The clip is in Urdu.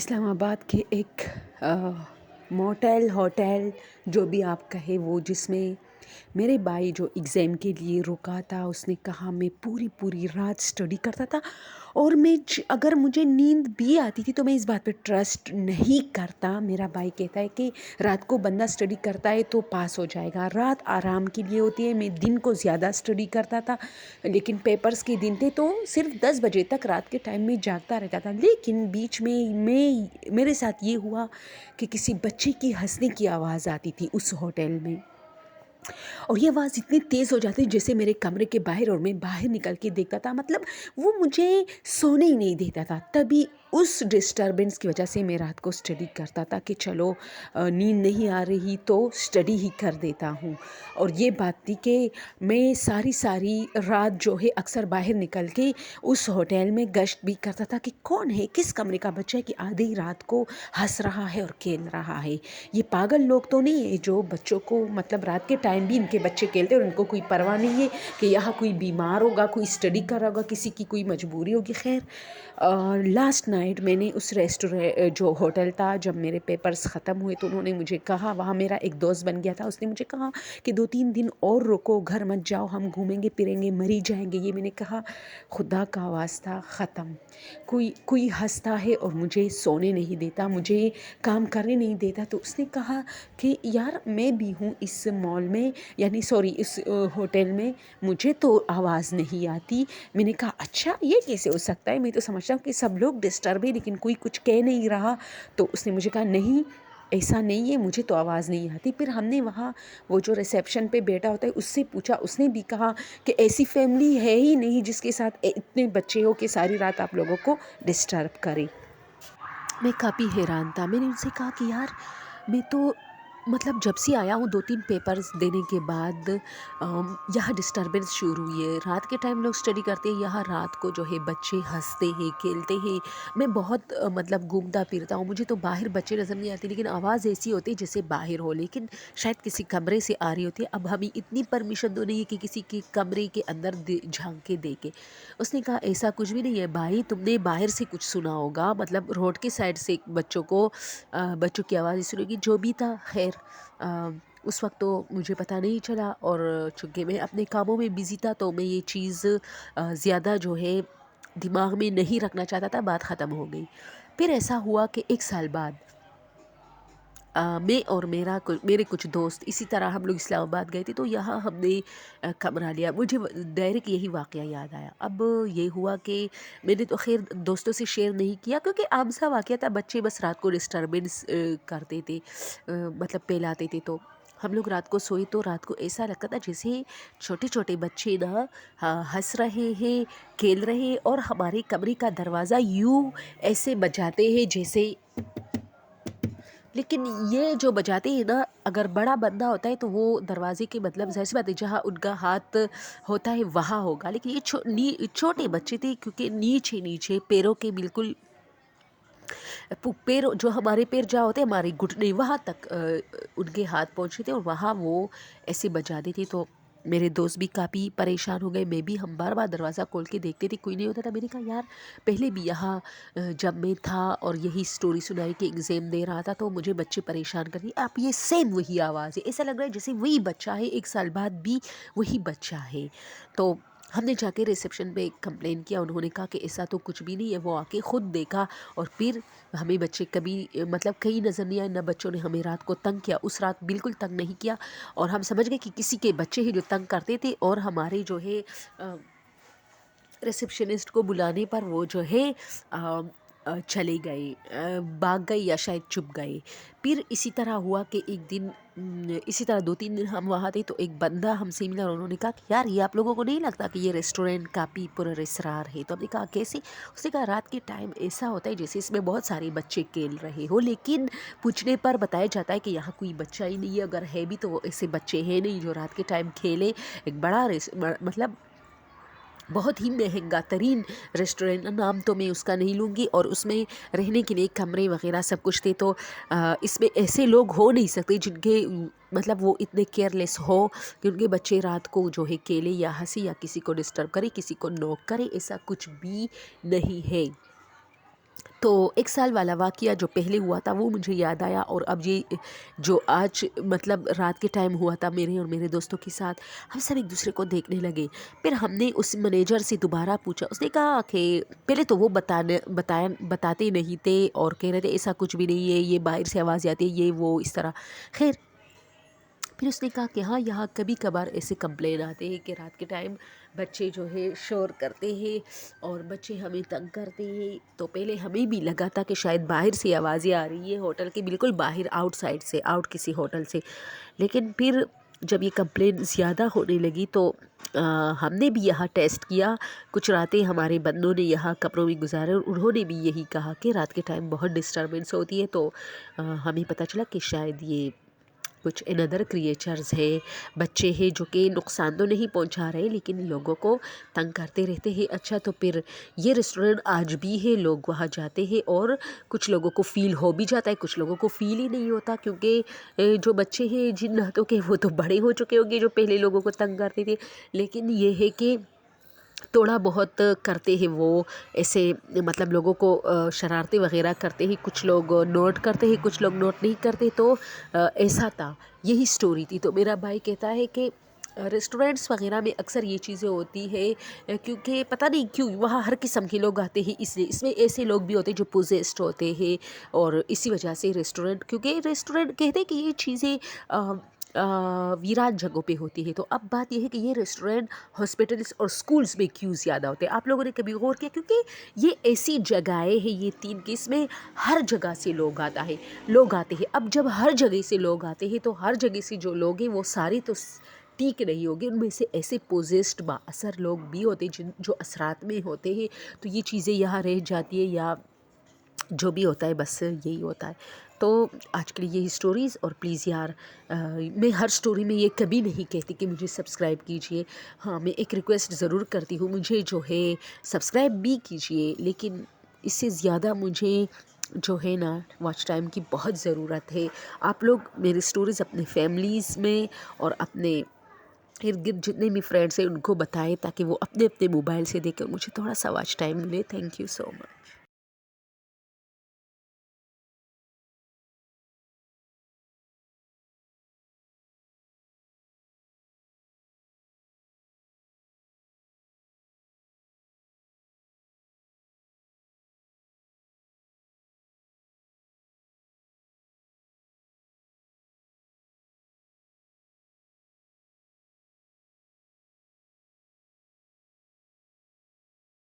اسلام آباد کے ایک موٹیل ہوٹل جو بھی آپ کہے وہ، جس میں میرے بھائی جو ایگزام کے لیے رکا تھا، اس نے کہا میں پوری رات اسٹڈی کرتا تھا، اور اگر مجھے نیند بھی آتی تھی تو میں اس بات پہ ٹرسٹ نہیں کرتا۔ میرا بھائی کہتا ہے کہ رات کو بندہ اسٹڈی کرتا ہے تو پاس ہو جائے گا، رات آرام کے لیے ہوتی ہے۔ میں دن کو زیادہ اسٹڈی کرتا تھا، لیکن پیپرز کے دن تھے تو صرف 10 بجے تک رات کے ٹائم میں جاگتا رہتا تھا۔ لیکن بیچ میں میرے ساتھ یہ ہوا کہ کسی بچے کی ہنسنے کی آواز آتی تھی اس ہوٹل میں، اور یہ آواز اتنی تیز ہو جاتی جیسے میرے کمرے کے باہر، اور میں باہر نکل کے دیکھتا تھا، مطلب وہ مجھے سونے ہی نہیں دیتا تھا۔ تبھی اس ڈسٹربنس کی وجہ سے میں رات کو اسٹڈی کرتا تھا کہ چلو نیند نہیں آ رہی تو اسٹڈی ہی کر دیتا ہوں۔ اور یہ بات تھی کہ میں ساری رات جو ہے اکثر باہر نکل کے اس ہوٹل میں گشت بھی کرتا تھا کہ کون ہے، کس کمرے کا بچہ ہے کہ آدھی رات کو ہنس رہا ہے اور کھیل رہا ہے۔ یہ پاگل لوگ تو نہیں ہے جو بچوں کو، مطلب رات کے ٹائم بھی ان کے بچے کھیلتے اور ان کو کوئی پرواہ نہیں ہے کہ یہاں کوئی بیمار ہوگا، کوئی اسٹڈی کر رہا ہوگا، کسی کی کوئی مجبوری ہوگی۔ خیر، لاسٹ نائٹ میں نے اس جو ہوٹل تھا، جب میرے پیپرز ختم ہوئے تو انہوں نے مجھے کہا، وہاں میرا ایک دوست بن گیا تھا، اس نے مجھے کہا کہ 2-3 دن اور رکو، گھر مت جاؤ، ہم گھومیں گے پھریں گے، مری جائیں گے۔ یہ میں نے کہا خدا کا واسطہ ختم، کوئی ہنستا ہے اور مجھے سونے نہیں دیتا، مجھے کام کرنے نہیں دیتا۔ تو اس نے کہا کہ یار میں بھی ہوں اس مال میں، اس ہوٹل میں، مجھے تو آواز نہیں آتی۔ میں نے کہا اچھا یہ کیسے ہو سکتا ہے، میں تو سمجھتا ہوں کہ سب لوگ ڈسٹرب ہے لیکن کوئی کچھ کہہ نہیں رہا۔ تو اس نے مجھے کہا نہیں ایسا نہیں ہے، مجھے تو آواز نہیں آتی۔ پھر ہم نے وہاں وہ جو ریسیپشن پہ بیٹھا ہوتا ہے اس سے پوچھا، اس نے بھی کہا کہ ایسی فیملی ہے ہی نہیں جس کے ساتھ اتنے بچے ہو کہ ساری رات آپ لوگوں کو ڈسٹرب کرے۔ میں کافی حیران تھا۔ میں نے ان سے کہا کہ یار میں تو مطلب جب سے آیا ہوں 2-3 پیپرز دینے کے بعد یہاں ڈسٹربنس شروع ہوئی ہے۔ رات کے ٹائم لوگ اسٹڈی کرتے ہیں، یہاں رات کو جو ہے بچے ہنستے ہیں، کھیلتے ہیں۔ میں بہت مطلب گھومتا پھرتا ہوں، مجھے تو باہر بچے نظر نہیں آتے، لیکن آواز ایسی ہوتی ہے جیسے باہر ہو، لیکن شاید کسی کمرے سے آ رہی ہوتی ہے۔ اب ہمیں اتنی پرمیشن تو نہیں ہے کہ کسی کے کمرے کے اندر جھانک کے دیکھے۔ اس نے کہا ایسا کچھ بھی نہیں ہے بھائی، تم نے باہر سے کچھ سنا ہوگا، مطلب روڈ کے سائڈ سے بچوں کی آواز سنو گی، جو بھی تھا۔ خیر اس وقت تو مجھے پتہ نہیں چلا، اور چونکہ میں اپنے کاموں میں بزی تھا تو میں یہ چیز زیادہ جو ہے دماغ میں نہیں رکھنا چاہتا تھا، بات ختم ہو گئی۔ پھر ایسا ہوا کہ 1 سال بعد میں اور میرے کچھ دوست اسی طرح ہم لوگ اسلام آباد گئے تھے، تو یہاں ہم نے کمرہ لیا۔ مجھے ڈائریکٹ یہی واقعہ یاد آیا۔ اب یہ ہوا کہ میں نے تو خیر دوستوں سے شیئر نہیں کیا کیونکہ عام سا واقعہ تھا، بچے بس رات کو ڈسٹربنس کرتے تھے، مطلب پہلاتے تھے۔ تو ہم لوگ رات کو سوئے تو رات کو ایسا لگتا تھا جیسے چھوٹے بچے نا ہنس رہے ہیں، کھیل رہے ہیں، اور ہمارے کمرے کا دروازہ یوں ایسے بجاتے ہیں جیسے، لیکن یہ جو بجاتے ہیں نا، اگر بڑا بندہ ہوتا ہے تو وہ دروازے کے مطلب ظاہر سی بات ہے جہاں ان کا ہاتھ ہوتا ہے وہاں ہوگا، لیکن یہ چھوٹے بچے تھے کیونکہ نیچے پیروں کے بالکل پیر، جو ہمارے پیر جہاں ہوتے ہیں ہمارے گھٹنے وہاں تک ان کے ہاتھ پہنچے تھے، اور وہاں وہ ایسے بجاتے تھے۔ تو میرے دوست بھی کافی پریشان ہو گئے، میں بھی، ہم بار دروازہ کھول کے دیکھتے تھے، کوئی نہیں ہوتا تھا۔ میں نے کہا یار پہلے بھی یہاں جب میں تھا اور یہی سٹوری سنائی کہ ایگزام دے رہا تھا تو مجھے بچے پریشان کر دیے، آپ یہ سیم وہی آواز ہے، ایسا لگ رہا ہے جیسے وہی بچہ ہے، 1 سال بعد بھی وہی بچہ ہے۔ تو ہم نے جا کے ریسیپشن پہ کمپلین کیا، انہوں نے کہا کہ ایسا تو کچھ بھی نہیں ہے، وہ آ کے خود دیکھا، اور پھر ہمیں بچے کبھی مطلب کہیں نظر نہیں آئے، نہ بچوں نے ہمیں رات کو تنگ کیا، اس رات بالکل تنگ نہیں کیا، اور ہم سمجھ گئے کہ کسی کے بچے ہی جو تنگ کرتے تھے، اور ہمارے جو ہے ریسیپشنسٹ کو بلانے پر وہ جو ہے چلے گئے، بھاگ گئے یا شاید چھپ گئے۔ پھر اسی طرح ہوا کہ ایک دن اسی طرح 2-3 دن ہم وہاں تھے تو ایک بندہ ہم سے ملا، اور انہوں نے کہا کہ یار یہ آپ لوگوں کو نہیں لگتا کہ یہ ریسٹورینٹ کافی پراسرار ہے؟ تو ہم نے کہا کیسے؟ اس نے کہا رات کے ٹائم ایسا ہوتا ہے جیسے اس میں بہت سارے بچے کھیل رہے ہو، لیکن پوچھنے پر بتایا جاتا ہے کہ یہاں کوئی بچہ ہی نہیں ہے، اگر ہے بھی تو وہ ایسے بچے ہیں نہیں جو رات کے ٹائم کھیلے۔ ایک بڑا مطلب بہت ہی مہنگا ترین ریسٹورینٹ، نام تو میں اس کا نہیں لوں گی، اور اس میں رہنے کے لیے کمرے وغیرہ سب کچھ تھے۔ تو اس میں ایسے لوگ ہو نہیں سکتے جن کے مطلب وہ اتنے کیئرلیس ہو کہ ان کے بچے رات کو جو ہے کھیلے یا ہنسے یا کسی کو ڈسٹرب کرے، کسی کو نوک کرے، ایسا کچھ بھی نہیں ہے۔ تو 1 سال والا واقعہ جو پہلے ہوا تھا وہ مجھے یاد آیا، اور اب یہ جو آج مطلب رات کے ٹائم ہوا تھا میرے اور میرے دوستوں کے ساتھ، ہم سب ایک دوسرے کو دیکھنے لگے۔ پھر ہم نے اس مینیجر سے دوبارہ پوچھا، اس نے کہا کہ پہلے تو وہ بتاتے نہیں تھے اور کہہ رہے تھے ایسا کچھ بھی نہیں ہے، یہ باہر سے آواز آتی ہے، یہ وہ اس طرح، خیر۔ پھر اس نے کہا کہ ہاں یہاں کبھی کبھار ایسے کمپلین آتے ہیں کہ رات کے ٹائم بچے جو ہے شور کرتے ہیں اور بچے ہمیں تنگ کرتے ہیں۔ تو پہلے ہمیں بھی لگا تھا کہ شاید باہر سے آوازیں آ رہی ہیں، ہوٹل کے بالکل باہر، آؤٹ سائڈ سے، آؤٹ کسی ہوٹل سے، لیکن پھر جب یہ کمپلین زیادہ ہونے لگی تو ہم نے بھی یہاں ٹیسٹ کیا، کچھ راتیں ہمارے بندوں نے یہاں کمروں میں گزارے اور انہوں نے بھی یہی کہا کہ رات کے ٹائم بہت ڈسٹربنس ہوتی ہے۔ تو ہمیں پتہ چلا کہ شاید یہ کچھ اندر کریچرز ہے، بچے ہیں جو کہ نقصان تو نہیں پہنچا رہے لیکن لوگوں کو تنگ کرتے رہتے ہیں۔ اچھا، تو پھر یہ ریسٹورینٹ آج بھی ہے، لوگ وہاں جاتے ہیں اور کچھ لوگوں کو فیل ہو بھی جاتا ہے، کچھ لوگوں کو فیل ہی نہیں ہوتا، کیونکہ جو بچے ہیں جن ناتوں کے وہ تو بڑے ہو چکے ہوں گے جو پہلے لوگوں کو تنگ کرتے تھے، لیکن یہ ہے کہ تھوڑا بہت کرتے ہیں وہ ایسے، مطلب لوگوں کو شرارتیں وغیرہ کرتے ہیں، کچھ لوگ نوٹ کرتے ہیں، کچھ لوگ نوٹ نہیں کرتے۔ تو ایسا تھا، یہی سٹوری تھی۔ تو میرا بھائی کہتا ہے کہ ریسٹورینٹس وغیرہ میں اکثر یہ چیزیں ہوتی ہے کیونکہ پتہ نہیں کیوں وہاں ہر قسم کے لوگ آتے ہیں، اس لیے اس میں ایسے لوگ بھی ہوتے ہیں جو پوزیسڈ ہوتے ہیں، اور اسی وجہ سے ریسٹورینٹ، کیونکہ ریسٹورینٹ کہتے ہیں کہ یہ چیزیں ویران جگہوں پہ ہوتی ہے۔ تو اب بات یہ ہے کہ یہ ریسٹورینٹ ہاسپٹلس اور سکولز میں کیوں زیادہ ہوتے ہیں؟ آپ لوگوں نے کبھی غور کیا؟ کیونکہ یہ ایسی جگہیں ہیں، یہ 3 کی، اس میں ہر جگہ سے لوگ آتے ہیں۔ اب جب ہر جگہ سے لوگ آتے ہیں تو ہر جگہ سے جو لوگ ہیں وہ سارے تو ٹھیک نہیں ہوگے، ان میں سے ایسے پوزیسڈ با اثر لوگ بھی ہوتے ہیں جو اثرات میں ہوتے ہیں، تو یہ چیزیں یہاں رہ جاتی ہے، یا جو بھی ہوتا ہے بس یہی ہوتا ہے۔ تو آج کے لیے یہی سٹوریز، اور پلیز یار میں ہر سٹوری میں یہ کبھی نہیں کہتی کہ مجھے سبسکرائب کیجئے، ہاں میں ایک ریکویسٹ ضرور کرتی ہوں، مجھے جو ہے سبسکرائب بھی کیجئے، لیکن اس سے زیادہ مجھے جو ہے نا واچ ٹائم کی بہت ضرورت ہے۔ آپ لوگ میری سٹوریز اپنے فیملیز میں اور اپنے ارد گرد جتنے بھی فرینڈس ہیں ان کو بتائیں، تاکہ وہ اپنے اپنے موبائل سے دیکھ کر مجھے تھوڑا سا واچ ٹائم ملے۔ Thank you so much.